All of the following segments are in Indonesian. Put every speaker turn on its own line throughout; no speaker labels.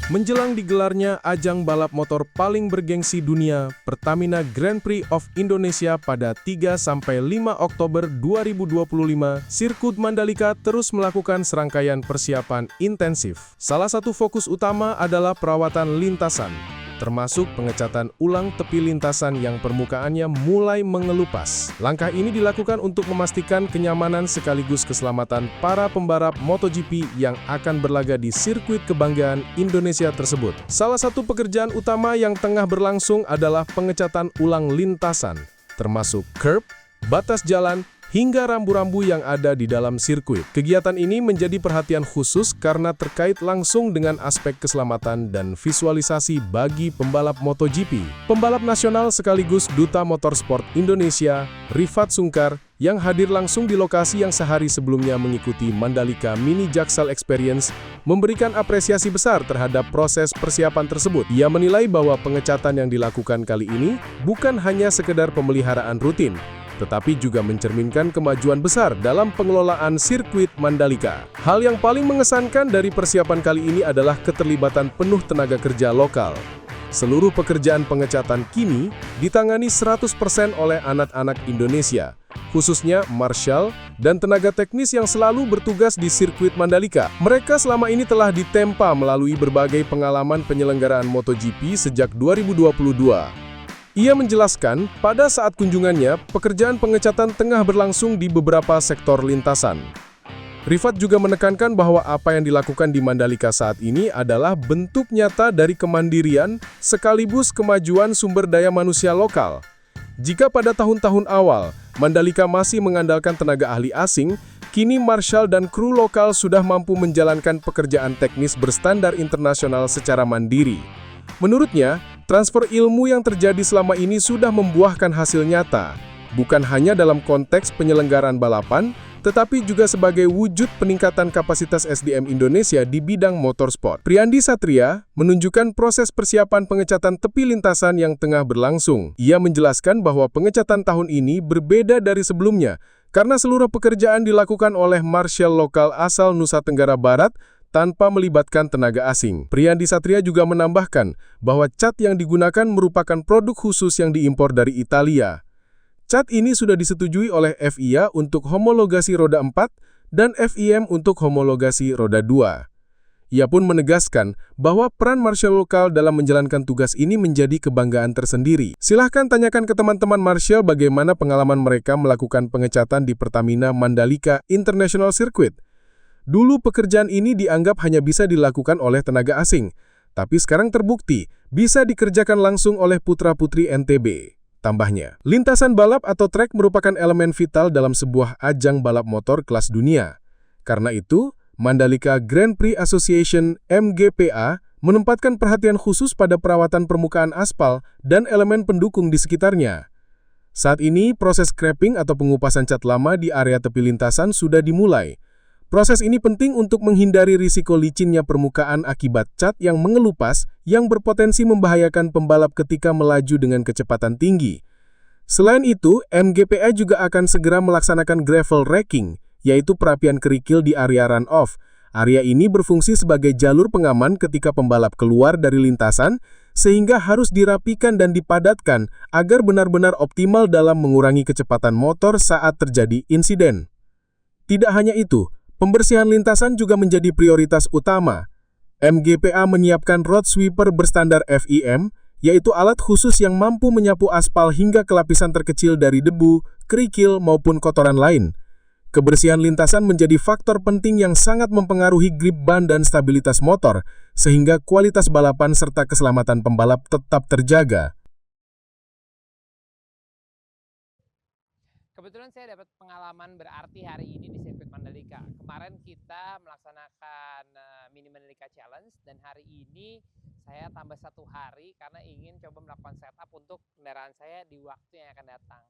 Menjelang digelarnya ajang balap motor paling bergengsi dunia, Pertamina Grand Prix of Indonesia pada 3-5 Oktober 2025, sirkuit Mandalika terus melakukan serangkaian persiapan intensif. Salah satu fokus utama adalah perawatan lintasan, termasuk pengecatan ulang tepi lintasan yang permukaannya mulai mengelupas. Langkah ini dilakukan untuk memastikan kenyamanan sekaligus keselamatan para pembalap MotoGP yang akan berlaga di sirkuit kebanggaan Indonesia tersebut. Salah satu pekerjaan utama yang tengah berlangsung adalah pengecatan ulang lintasan, termasuk curb, batas jalan, hingga rambu-rambu yang ada di dalam sirkuit. Kegiatan ini menjadi perhatian khusus karena terkait langsung dengan aspek keselamatan dan visualisasi bagi pembalap MotoGP. Pembalap nasional sekaligus Duta Motorsport Indonesia, Rifat Sungkar, yang hadir langsung di lokasi yang sehari sebelumnya mengikuti Mandalika Mini Jaksel Experience, memberikan apresiasi besar terhadap proses persiapan tersebut. Ia menilai bahwa pengecatan yang dilakukan kali ini bukan hanya sekedar pemeliharaan rutin, tetapi juga mencerminkan kemajuan besar dalam pengelolaan sirkuit Mandalika. Hal yang paling mengesankan dari persiapan kali ini adalah keterlibatan penuh tenaga kerja lokal. Seluruh pekerjaan pengecatan kini ditangani 100% oleh anak-anak Indonesia, khususnya marshal dan tenaga teknis yang selalu bertugas di sirkuit Mandalika. Mereka selama ini telah ditempa melalui berbagai pengalaman penyelenggaraan MotoGP sejak 2022. Ia menjelaskan, pada saat kunjungannya, pekerjaan pengecatan tengah berlangsung di beberapa sektor lintasan. Rifat juga menekankan bahwa apa yang dilakukan di Mandalika saat ini adalah bentuk nyata dari kemandirian sekaligus kemajuan sumber daya manusia lokal. Jika pada tahun-tahun awal, Mandalika masih mengandalkan tenaga ahli asing, kini marshal dan kru lokal sudah mampu menjalankan pekerjaan teknis berstandar internasional secara mandiri. Menurutnya, transfer ilmu yang terjadi selama ini sudah membuahkan hasil nyata, bukan hanya dalam konteks penyelenggaraan balapan, tetapi juga sebagai wujud peningkatan kapasitas SDM Indonesia di bidang motorsport. Priyandi Satria menunjukkan proses persiapan pengecatan tepi lintasan yang tengah berlangsung. Ia menjelaskan bahwa pengecatan tahun ini berbeda dari sebelumnya, karena seluruh pekerjaan dilakukan oleh marshal lokal asal Nusa Tenggara Barat, tanpa melibatkan tenaga asing. Priyandi Satria juga menambahkan bahwa cat yang digunakan merupakan produk khusus yang diimpor dari Italia. Cat ini sudah disetujui oleh FIA untuk homologasi roda 4 dan FIM untuk homologasi roda 2. Ia pun menegaskan bahwa peran marshal lokal dalam menjalankan tugas ini menjadi kebanggaan tersendiri. Silahkan tanyakan ke teman-teman marshal bagaimana pengalaman mereka melakukan pengecatan di Pertamina Mandalika International Circuit. Dulu pekerjaan ini dianggap hanya bisa dilakukan oleh tenaga asing, tapi sekarang terbukti bisa dikerjakan langsung oleh putra-putri NTB. Tambahnya, lintasan balap atau trek merupakan elemen vital dalam sebuah ajang balap motor kelas dunia. Karena itu, Mandalika Grand Prix Association (MGPA) menempatkan perhatian khusus pada perawatan permukaan aspal dan elemen pendukung di sekitarnya. Saat ini, proses scraping atau pengupasan cat lama di area tepi lintasan sudah dimulai. Proses ini penting untuk menghindari risiko licinnya permukaan akibat cat yang mengelupas yang berpotensi membahayakan pembalap ketika melaju dengan kecepatan tinggi. Selain itu, MGPA juga akan segera melaksanakan gravel racking, yaitu perapian kerikil di area run-off. Area ini berfungsi sebagai jalur pengaman ketika pembalap keluar dari lintasan, sehingga harus dirapikan dan dipadatkan agar benar-benar optimal dalam mengurangi kecepatan motor saat terjadi insiden. Tidak hanya itu, pembersihan lintasan juga menjadi prioritas utama. MGPA menyiapkan road sweeper berstandar FIM, yaitu alat khusus yang mampu menyapu aspal hingga ke lapisan terkecil dari debu, kerikil, maupun kotoran lain. Kebersihan lintasan menjadi faktor penting yang sangat mempengaruhi grip ban dan stabilitas motor, sehingga kualitas balapan serta keselamatan pembalap tetap terjaga.
Kebetulan saya dapat pengalaman berarti hari ini di sirkuit Mandalika. Kemarin kita melaksanakan Mini Mandalika Challenge dan hari ini saya tambah 1 hari karena ingin coba melakukan setup untuk kendaraan saya di waktu yang akan datang.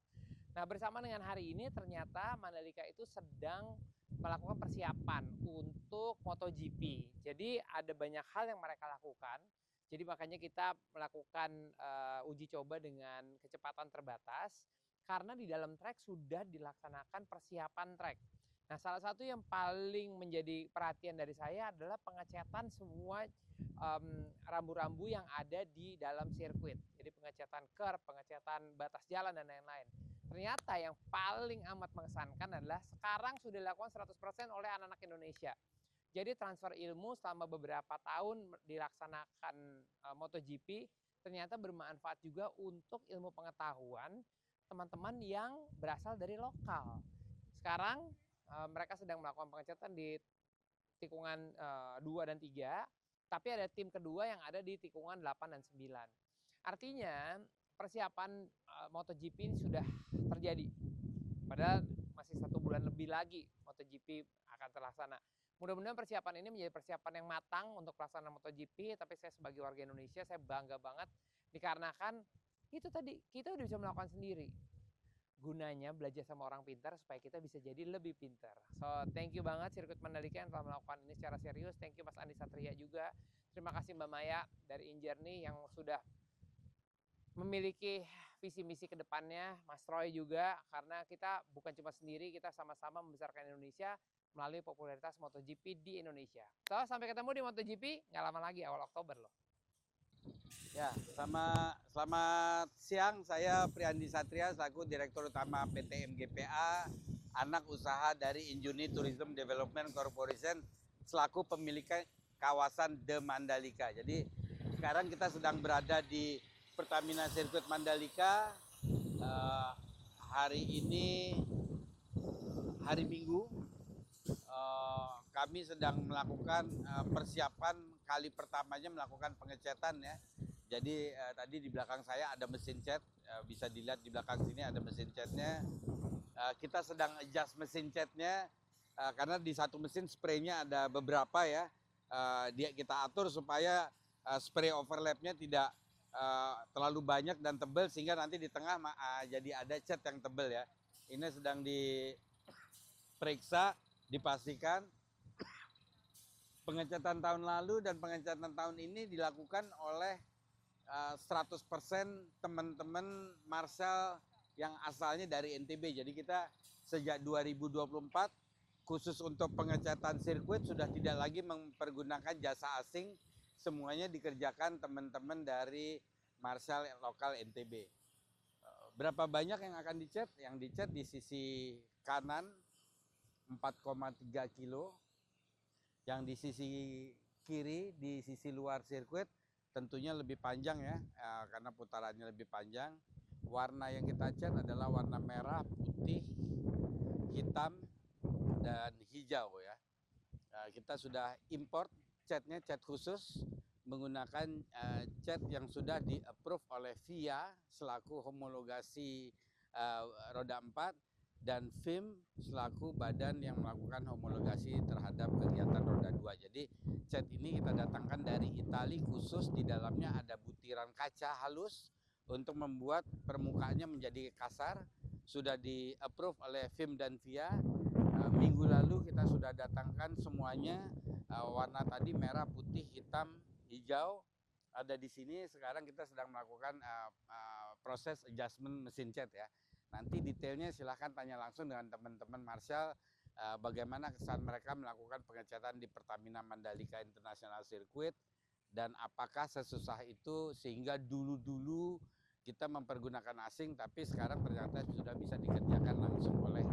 Nah, bersama dengan hari ini ternyata Mandalika itu sedang melakukan persiapan untuk MotoGP. Jadi ada banyak hal yang mereka lakukan. Jadi makanya kita melakukan uji coba dengan kecepatan terbatas. Karena di dalam trek sudah dilaksanakan persiapan trek. Nah, salah satu yang paling menjadi perhatian dari saya adalah pengecatan semua rambu-rambu yang ada di dalam sirkuit. Jadi pengecatan curb, pengecatan batas jalan dan lain-lain. Ternyata yang paling amat mengesankan adalah sekarang sudah dilakukan 100% oleh anak-anak Indonesia. Jadi transfer ilmu selama beberapa tahun dilaksanakan MotoGP ternyata bermanfaat juga untuk ilmu pengetahuan teman-teman yang berasal dari lokal. Sekarang mereka sedang melakukan pengecatan di tikungan 2 dan 3, tapi ada tim kedua yang ada di tikungan 8 dan 9. Artinya persiapan MotoGP ini sudah terjadi. Padahal masih 1 bulan lebih lagi MotoGP akan terlaksana. Mudah-mudahan persiapan ini menjadi persiapan yang matang untuk pelaksanaan MotoGP, tapi saya sebagai warga Indonesia, saya bangga banget dikarenakan itu tadi, kita udah bisa melakukan sendiri. Gunanya belajar sama orang pintar supaya kita bisa jadi lebih pintar. So, thank you banget Sirkuit Mandalika yang telah melakukan ini secara serius. Thank you Mas Andi Satria juga. Terima kasih Mbak Maya dari Injourney yang sudah memiliki visi misi ke depannya, Mas Troy juga, karena kita bukan cuma sendiri, kita sama-sama membesarkan Indonesia melalui popularitas MotoGP di Indonesia. So, sampai ketemu di MotoGP, nggak lama lagi, awal Oktober loh.
Ya, selamat siang. Saya Priandi Satria selaku Direktur Utama PT MGPA, anak usaha dari Injourney Tourism Development Corporation selaku pemilik kawasan The Mandalika. Jadi sekarang kita sedang berada di Pertamina Sirkuit Mandalika. Hari ini hari Minggu. Kami sedang melakukan persiapan kali pertamanya melakukan pengecatan ya. Jadi tadi di belakang saya ada mesin cat, bisa dilihat di belakang sini ada mesin catnya. Kita sedang adjust mesin catnya karena di satu mesin spraynya ada beberapa ya. Kita atur supaya spray overlapnya tidak terlalu banyak dan tebal sehingga nanti di tengah jadi ada cat yang tebal ya. Ini sedang diperiksa, dipastikan. Pengecatan tahun lalu dan pengecatan tahun ini dilakukan oleh 100% teman-teman Marshall yang asalnya dari NTB. Jadi kita sejak 2024 khusus untuk pengecatan sirkuit sudah tidak lagi mempergunakan jasa asing. Semuanya dikerjakan teman-teman dari Marshall lokal NTB. Berapa banyak yang akan dicat? Yang dicat di sisi kanan 4,3 kilo. Yang di sisi kiri, di sisi luar sirkuit tentunya lebih panjang ya, karena putarannya lebih panjang. Warna yang kita cat adalah warna merah, putih, hitam, dan hijau ya. Kita sudah import catnya, cat khusus, menggunakan cat yang sudah di-approve oleh FIA selaku homologasi roda 4 dan FIM selaku badan yang melakukan homologasi terhadap kegiatan roda 2. Jadi cat ini kita datangkan dari Italia khusus, di dalamnya ada butiran kaca halus untuk membuat permukaannya menjadi kasar. Sudah di-approve oleh FIM dan FIA. Minggu lalu kita sudah datangkan semuanya, warna tadi merah, putih, hitam, hijau ada di sini. Sekarang kita sedang melakukan proses adjustment mesin cat ya. Nanti detailnya silahkan tanya langsung dengan teman-teman Marshall bagaimana kesan mereka melakukan pengecatan di Pertamina Mandalika International Circuit dan apakah sesusah itu sehingga dulu-dulu kita mempergunakan asing tapi sekarang ternyata sudah bisa dikerjakan langsung oleh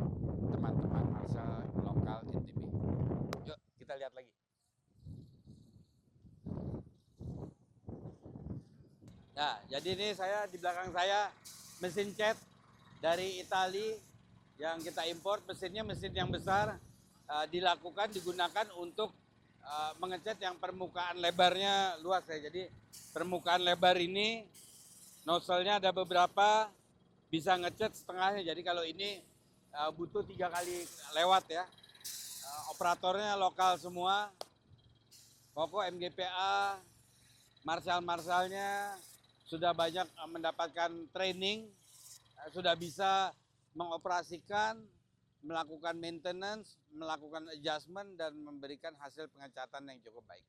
teman-teman Marshall lokal NTB. Yuk kita lihat lagi. Nah, jadi ini saya di belakang saya mesin cat dari Italia yang kita import. Mesinnya mesin yang besar, digunakan untuk mengecat yang permukaan lebarnya luas ya. Jadi permukaan lebar ini nozzle-nya ada beberapa, bisa ngecat setengahnya. Jadi kalau ini butuh 3 kali lewat ya. Operatornya lokal semua, pokok MGPA, Marshall-Marshallnya sudah banyak mendapatkan training, sudah bisa mengoperasikan, melakukan maintenance, melakukan adjustment, dan memberikan hasil pengecatan yang cukup baik.